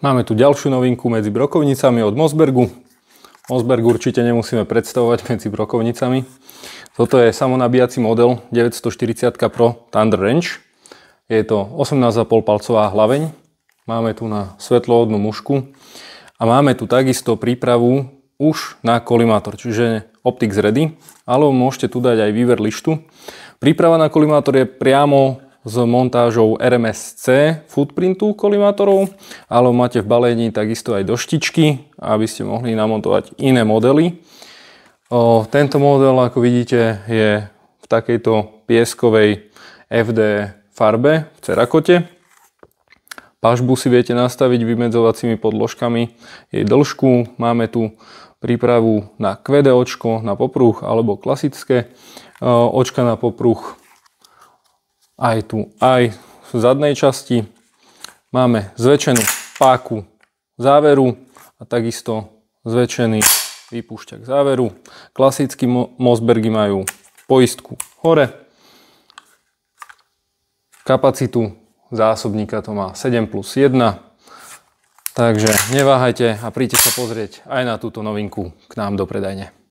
Máme tu ďalšiu novinku medzi brokovnicami od Mossbergu. Mossberg určite nemusíme predstavovať medzi brokovnicami. Toto je samonabíjací model 940 Pro Thunder Range. Je to 18,5 palcová hlaveň. Máme tu na svetlovodnú mušku. A máme tu takisto prípravu už na kolimátor, čiže Optics Ready. Ale môžete tu dať aj výver lištu. Príprava na kolimátor je priamo s montážou RMSC footprintu kolimátorov, ale máte v balení takisto aj doštičky, aby ste mohli namontovať iné modely. Tento model, ako vidíte, je v takejto pieskovej FD farbe v cerakote. Pažbu si viete nastaviť vymedzovacími podložkami jej dĺžku. Máme tu prípravu na QD očko, na popruh alebo klasické očka na popruh. Aj tu, aj v zadnej časti máme zväčšenú páku záveru a takisto zväčšený výpúšťak záveru. Klasicky Mossbergy majú poistku hore. Kapacitu zásobníka to má 7+1. Takže neváhajte a príďte sa pozrieť aj na túto novinku k nám do predajne.